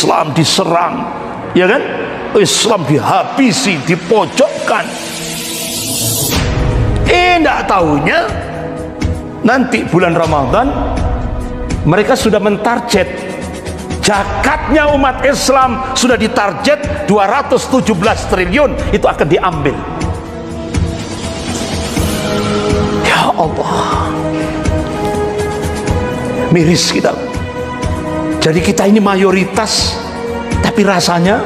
Islam diserang, ya kan? Islam dihabisi, dipojokkan. Tidak tahunya nanti bulan Ramadan mereka sudah mentarget zakatnya umat Islam, sudah ditarget 217 triliun itu akan diambil. Ya Allah, miris kita. Jadi kita ini mayoritas tapi rasanya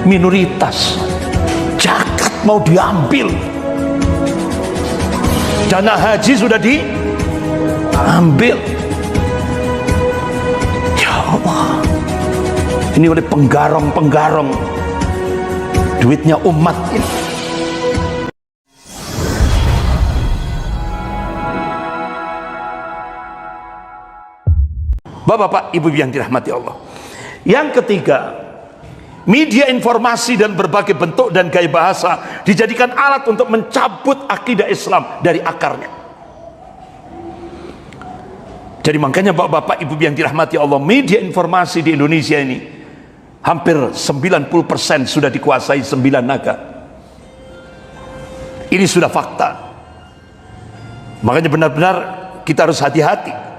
minoritas. Zakat mau diambil, dana haji sudah diambil. Ya Allah, ini oleh penggarong-penggarong duitnya umat ini. Bapak-bapak, ibu-ibu yang dirahmati Allah. Yang ketiga, media informasi dan berbagai bentuk dan gaya bahasa dijadikan alat untuk mencabut akidah Islam dari akarnya. Jadi makanya bapak-bapak, ibu-ibu yang dirahmati Allah, media informasi di Indonesia ini hampir 90% sudah dikuasai 9 naga. Ini sudah fakta. Makanya benar-benar kita harus hati-hati.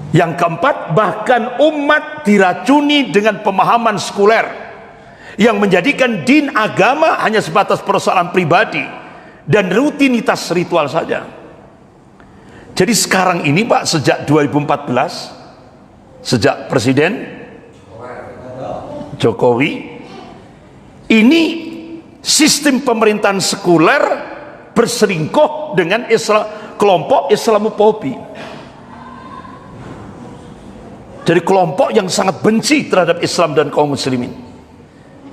Yang keempat, bahkan umat diracuni dengan pemahaman sekuler yang menjadikan din agama hanya sebatas persoalan pribadi dan rutinitas ritual saja. Jadi sekarang ini Pak, sejak 2014, sejak Presiden Jokowi, ini sistem pemerintahan sekuler berselingkuh dengan kelompok Islamofobi. Dari kelompok yang sangat benci terhadap Islam dan kaum muslimin.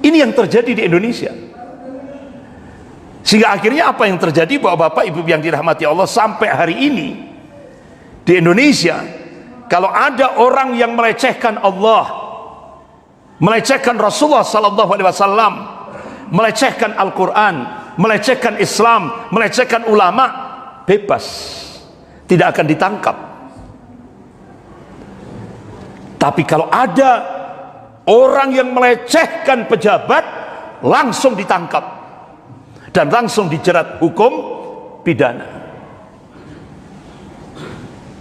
Ini yang terjadi di Indonesia. Sehingga akhirnya apa yang terjadi, bapak-bapak, ibu yang dirahmati Allah, sampai hari ini di Indonesia, kalau ada orang yang melecehkan Allah, melecehkan Rasulullah sallallahu alaihi wasallam, melecehkan Al-Quran, melecehkan Islam, melecehkan ulama, bebas, tidak akan ditangkap. Tapi kalau ada orang yang melecehkan pejabat, langsung ditangkap dan langsung dijerat hukum pidana.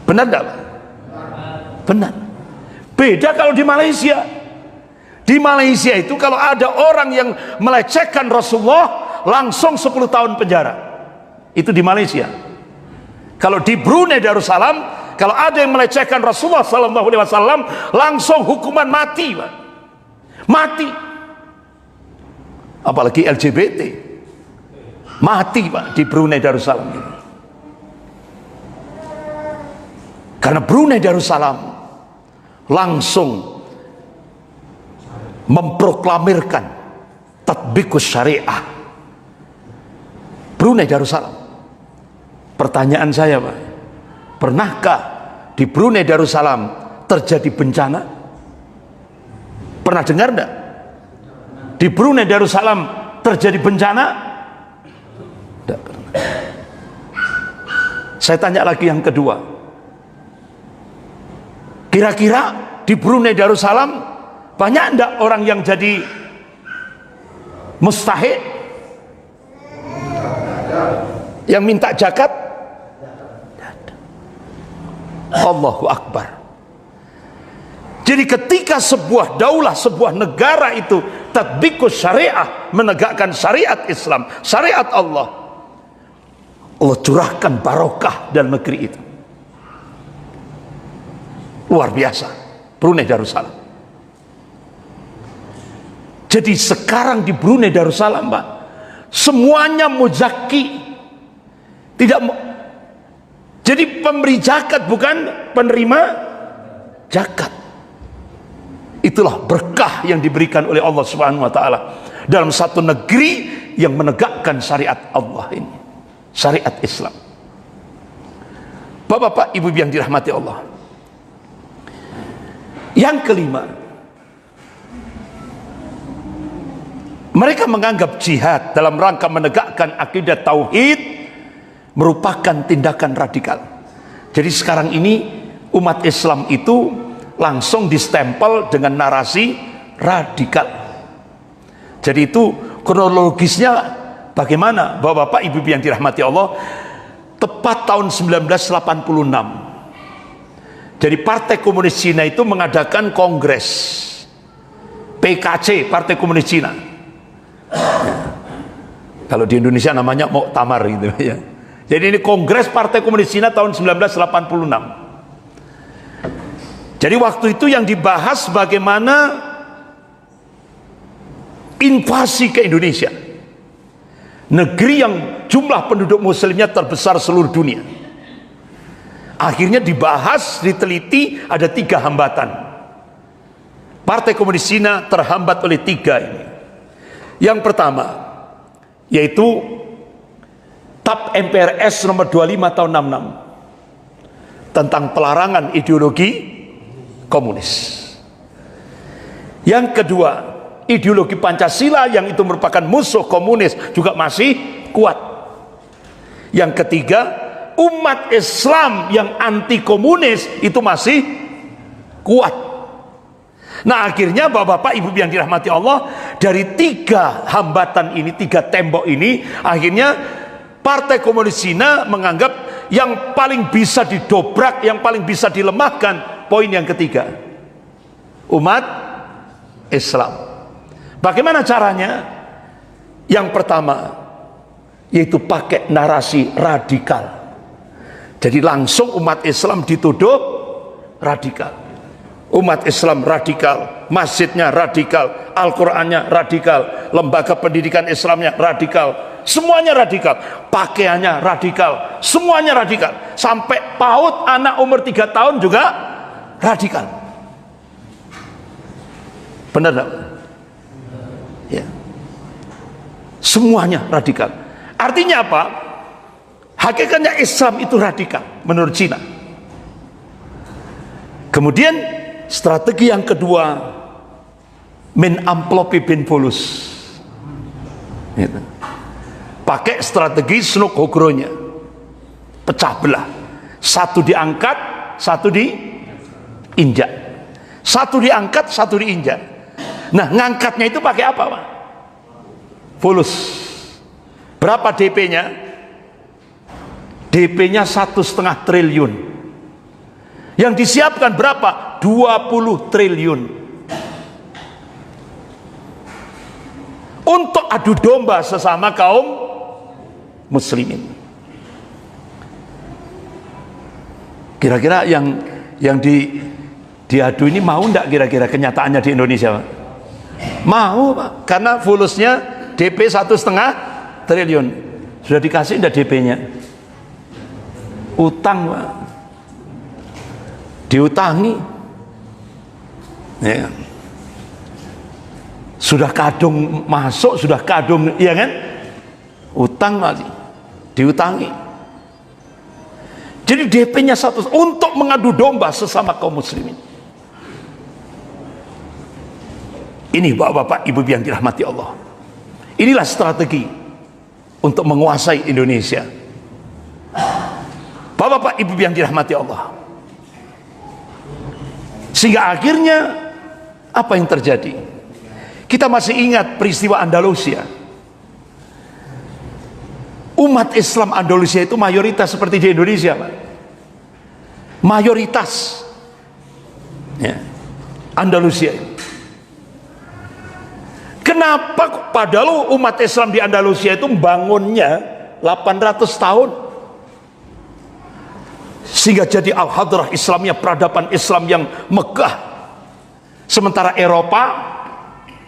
Benar tidak? Benar. Beda kalau di Malaysia. Di Malaysia itu kalau ada orang yang melecehkan Rasulullah, langsung 10 tahun penjara. Itu di Malaysia. Kalau di Brunei Darussalam, kalau ada yang melecehkan Rasulullah SAW, langsung hukuman mati, Pak. Mati. Apalagi LGBT, mati, Pak, di Brunei Darussalam. Karena Brunei Darussalam langsung memproklamirkan tatbikus syariah. Brunei Darussalam. Pertanyaan saya, Pak, pernahkah di Brunei Darussalam terjadi bencana? Pernah dengar enggak? Di Brunei Darussalam terjadi bencana? Tidak pernah. Saya tanya lagi yang kedua. Kira-kira di Brunei Darussalam banyak enggak orang yang jadi mustahik? Yang minta zakat? Allahu Akbar. Jadi ketika sebuah daulah, sebuah negara itu tatbikus syariah, menegakkan syariat Islam, syariat Allah, Allah curahkan barokah dalam negeri itu. Luar biasa. Brunei Darussalam. Jadi sekarang di Brunei Darussalam, Pak, semuanya muzaki. Tidak. Jadi pemberi zakat bukan penerima zakat. Itulah berkah yang diberikan oleh Allah Subhanahu wa taala dalam satu negeri yang menegakkan syariat Allah ini, syariat Islam. Bapak-bapak, ibu yang dirahmati Allah. Yang kelima, mereka menganggap jihad dalam rangka menegakkan akidah tauhid merupakan tindakan radikal. Jadi sekarang ini umat Islam itu langsung distempel dengan narasi radikal. Jadi itu kronologisnya bagaimana Bapak-bapak Ibu yang dirahmati Allah. Tepat tahun 1986, jadi Partai Komunis Cina itu mengadakan kongres PKC, Partai Komunis Cina. Kalau di Indonesia namanya Muktamar gitu ya. Jadi ini kongres Partai Komunis Cina tahun 1986. Jadi waktu itu yang dibahas bagaimana invasi ke Indonesia, negeri yang jumlah penduduk muslimnya terbesar seluruh dunia. Akhirnya dibahas, diteliti, ada 3 hambatan. Partai Komunis Cina terhambat oleh 3 ini. Yang pertama yaitu TAP MPRS nomor 25 tahun 66 tentang pelarangan ideologi komunis. Yang kedua, ideologi Pancasila yang itu merupakan musuh komunis juga masih kuat. Yang ketiga, umat Islam yang anti komunis itu masih kuat. Nah, akhirnya Bapak-bapak Ibu yang dirahmati Allah, dari 3 hambatan ini, 3 tembok ini, akhirnya Partai Komunis Cina menganggap yang paling bisa didobrak, yang paling bisa dilemahkan, poin yang ketiga, umat Islam. Bagaimana caranya? Yang pertama yaitu pakai narasi radikal. Jadi langsung umat Islam dituduh radikal. Umat Islam radikal, masjidnya radikal, Al-Qur'annya radikal, lembaga pendidikan Islamnya radikal, semuanya radikal, pakaiannya radikal, semuanya radikal, sampai PAUD anak umur 3 tahun juga radikal. Benar tak? Ya. Semuanya radikal. Artinya apa? Hakikatnya Islam itu radikal menurut Cina. Kemudian strategi yang kedua, min amplopi bin bolus, gitu. Pakai strategi snuk hogronya, pecah belah, satu diangkat, satu diinjak, satu diangkat, satu diinjak. Nah, ngangkatnya itu pakai apa, Pak? Bolus. Berapa DP-nya? DP-nya 1,5 triliun. Yang disiapkan berapa? 20 triliun. Untuk adu domba sesama kaum muslimin. Kira-kira yang diadu ini mau enggak kira-kira kenyataannya di Indonesia, Pak? Mau, Pak. Karena fulusnya DP 1,5 triliun. Sudah dikasih enggak DP-nya? Utang, Pak. Diutangi, ya. Sudah kadung masuk, sudah kadung, ya kan, utang masih diutangi. Jadi DP-nya 1 untuk mengadu domba sesama kaum muslimin. Ini Bapak-bapak Ibu yang dirahmati Allah, inilah strategi untuk menguasai Indonesia. Bapak-bapak Ibu yang dirahmati Allah, sehingga akhirnya apa yang terjadi? Kita masih ingat peristiwa Andalusia. Umat Islam Andalusia itu mayoritas seperti di Indonesia, Pak. Mayoritas, ya, Andalusia. Kenapa padahal umat Islam di Andalusia itu bangunnya 800 tahun? Sehingga jadi al-hadrah Islamnya, peradaban Islam yang megah. Sementara Eropa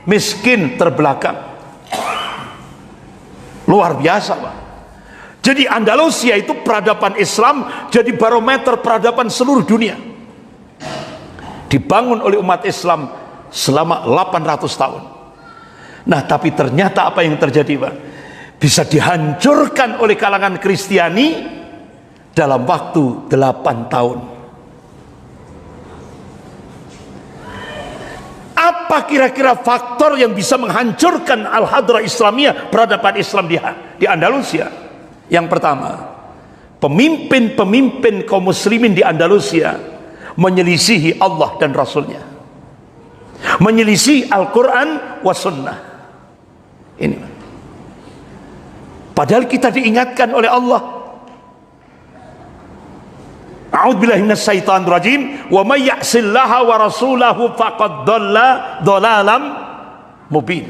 miskin terbelakang. Luar biasa, Pak. Jadi Andalusia itu peradaban Islam jadi barometer peradaban seluruh dunia. Dibangun oleh umat Islam selama 800 tahun. Nah, tapi ternyata apa yang terjadi, Pak? Bisa dihancurkan oleh kalangan Kristiani dalam waktu 8 tahun. Apa kira-kira faktor yang bisa menghancurkan al-hadrah Islamiyah, peradaban Islam di Andalusia? Yang pertama, pemimpin-pemimpin kaum muslimin di Andalusia menyelisihi Allah dan Rasulnya, menyelisihi Al-Quran wa Sunnah. Ini padahal kita diingatkan oleh Allah, a'udzubillahi minasyaitonir rajim, wa may ya'sillaha wa rasulahu faqad dhalla dhalalam mubin.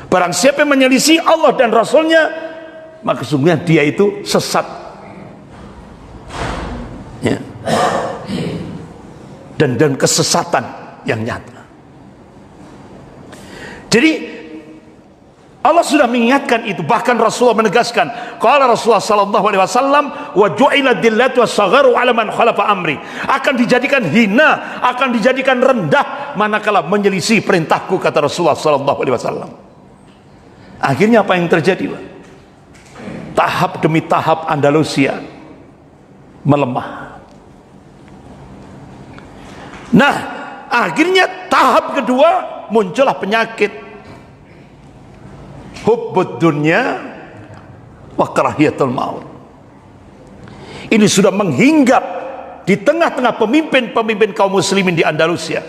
Barang siapa yang menyelisih Allah dan Rasulnya, maka sesungguhnya dia itu sesat, ya. Dan kesesatan yang nyata. Jadi Allah sudah mengingatkan itu. Bahkan Rasulullah menegaskan, qala Rasulullah sallallahu alaihi wasallam, wa ju'ila dillatu was-sagharu 'ala man khalafa amri. Akan dijadikan hina, akan dijadikan rendah manakala menyelisih perintahku, kata Rasulullah sallallahu alaihi wasallam. Akhirnya apa yang terjadi, Pak? Tahap demi tahap Andalusia melemah. Nah, akhirnya tahap kedua muncullah penyakit hubbud dunya wa karahiyatul maut. Ini sudah menghinggap di tengah-tengah pemimpin-pemimpin kaum muslimin di Andalusia.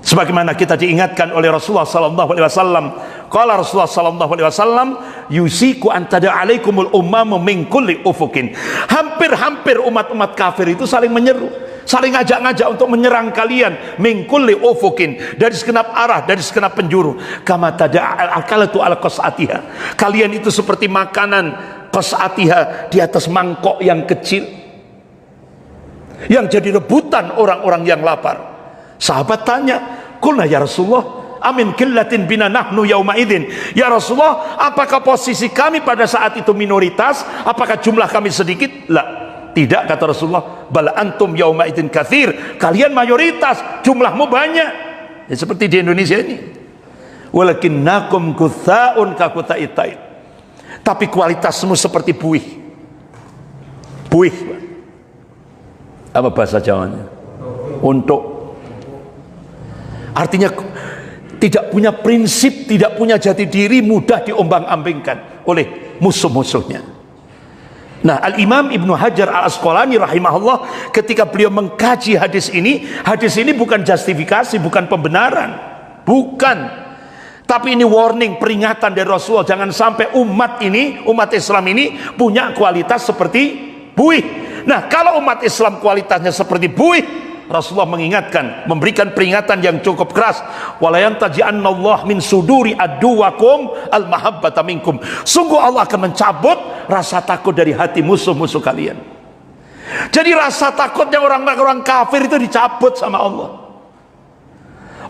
Sebagaimana kita diingatkan oleh Rasulullah sallallahu alaihi wasallam, qala Rasulullah sallallahu alaihi wasallam, yusiku an tada'alaikumul ummamu min kulli ufukin. Hampir-hampir umat-umat kafir itu saling menyeru, saling ngajak-ngajak untuk menyerang kalian, min kulli ufukin, dari segenap arah, dari segenap penjuru. Kama tada'akalatu ala qas'atiha. Kalian itu seperti makanan qas'atiha, di atas mangkok yang kecil yang jadi rebutan orang-orang yang lapar. Sahabat tanya, qulna ya Rasulullah, amin qillatin bina nahnu yauma idzin. Ya Rasulullah, apakah posisi kami pada saat itu minoritas? Apakah jumlah kami sedikit? La, tidak, kata Rasulullah, bal antum yauma idzin katsir. Kalian mayoritas, jumlahmu banyak. Ya, seperti di Indonesia ini. Walakinnakum kutsa'un ka kutsa'it tair. Tapi kualitasmu seperti buih. Buih. Apa bahasa Jawanya? Untuk. Artinya tidak punya prinsip, tidak punya jati diri, mudah diombang-ambingkan oleh musuh-musuhnya. Nah, Al-Imam Ibnu Hajar Al-Asqalani rahimahullah, ketika beliau mengkaji hadis ini bukan justifikasi, bukan pembenaran, bukan, tapi ini warning, peringatan dari Rasulullah, jangan sampai umat Islam ini punya kualitas seperti buih. Nah, kalau umat Islam kualitasnya seperti buih, Rasulullah mengingatkan, memberikan peringatan yang cukup keras, walayan taji'annallah min suduri aduwakum al-mahabbata minkum. Sungguh Allah akan mencabut rasa takut dari hati musuh-musuh kalian. Jadi rasa takutnya orang-orang kafir itu dicabut sama Allah.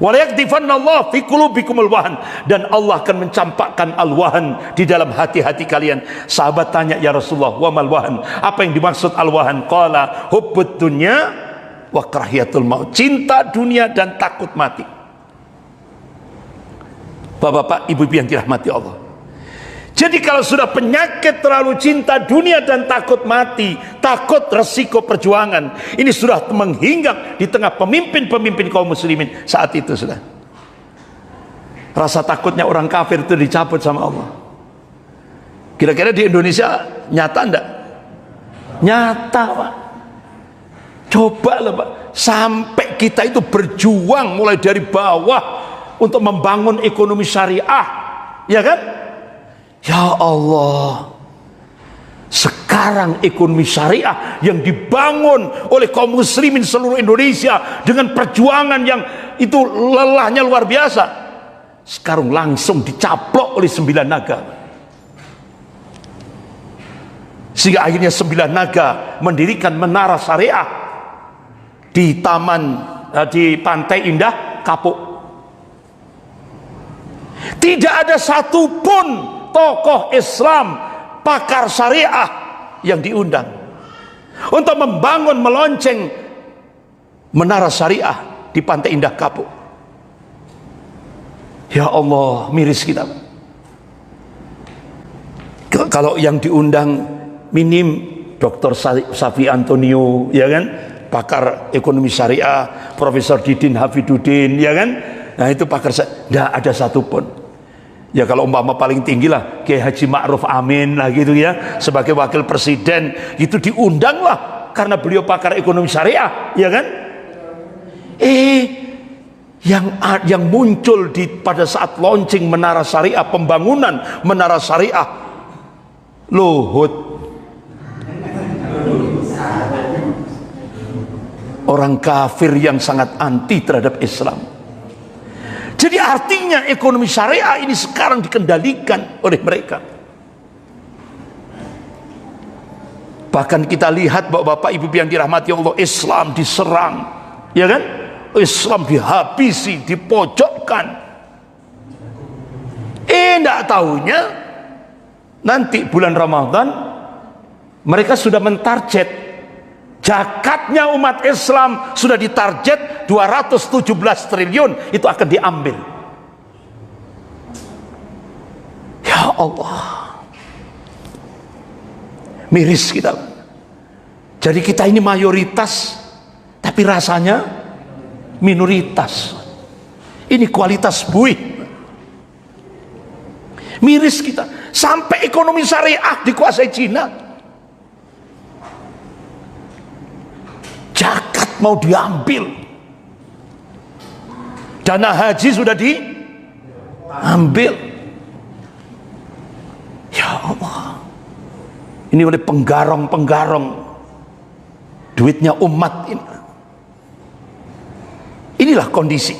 Walayakdifannallah fi qulubikumul wahan, dan Allah akan mencampakkan al-wahan di dalam hati-hati kalian. Sahabat tanya, ya Rasulullah, wa mal wahan? Apa yang dimaksud al-wahan? Qala hubbud dunya wa karahiyatul maut. Cinta dunia dan takut mati. Bapak-bapak, ibu-ibu yang dirahmati Allah. Jadi kalau sudah penyakit terlalu cinta dunia dan takut mati, takut resiko perjuangan, ini sudah menghinggap di tengah pemimpin-pemimpin kaum muslimin saat itu sudah. Rasa takutnya orang kafir itu dicabut sama Allah. Kira-kira di Indonesia nyata enggak? Nyata, Pak. Coba lah, Pak, sampai kita itu berjuang mulai dari bawah untuk membangun ekonomi syariah, ya kan? Ya Allah, sekarang ekonomi syariah yang dibangun oleh kaum muslimin seluruh Indonesia dengan perjuangan yang itu lelahnya luar biasa, sekarang langsung dicaplok oleh 9 naga. Sehingga akhirnya 9 naga mendirikan menara syariah di di Pantai Indah Kapuk. Tidak ada satupun tokoh Islam, pakar syariah yang diundang untuk membangun, melonceng menara syariah di Pantai Indah Kapuk. Ya Allah, miris kita. Kalau yang diundang minim Dr. Safi Antonio, ya kan, pakar ekonomi syariah, Profesor Didin Hafiduddin, ya kan? Nah, itu pakar syariah, tidak ada satupun. Ya kalau umpama paling tinggi lah Kiai Haji Ma'ruf Amin lah gitu ya, sebagai wakil presiden, itu diundang lah Karena beliau pakar ekonomi syariah, ya kan? Yang muncul pada saat launching menara syariah, pembangunan menara syariah, Luhut. Orang kafir yang sangat anti terhadap Islam. Jadi artinya ekonomi syariah ini sekarang dikendalikan oleh mereka. Bahkan kita lihat bahwa Bapak Ibu yang dirahmati Allah, Islam diserang, ya kan? Islam dihabisi, dipojokkan. Tidak tahunya nanti bulan Ramadan mereka sudah mentarget zakatnya umat Islam, sudah ditarget 217 triliun itu akan diambil. Ya Allah, miris kita. Jadi kita ini mayoritas tapi rasanya minoritas. Ini kualitas buih. Miris kita. Sampai ekonomi syariah dikuasai Cina. Zakat mau diambil. Dana haji sudah diambil. Ya Allah. Ini oleh penggarong-penggarong duitnya umat ini. Inilah kondisi.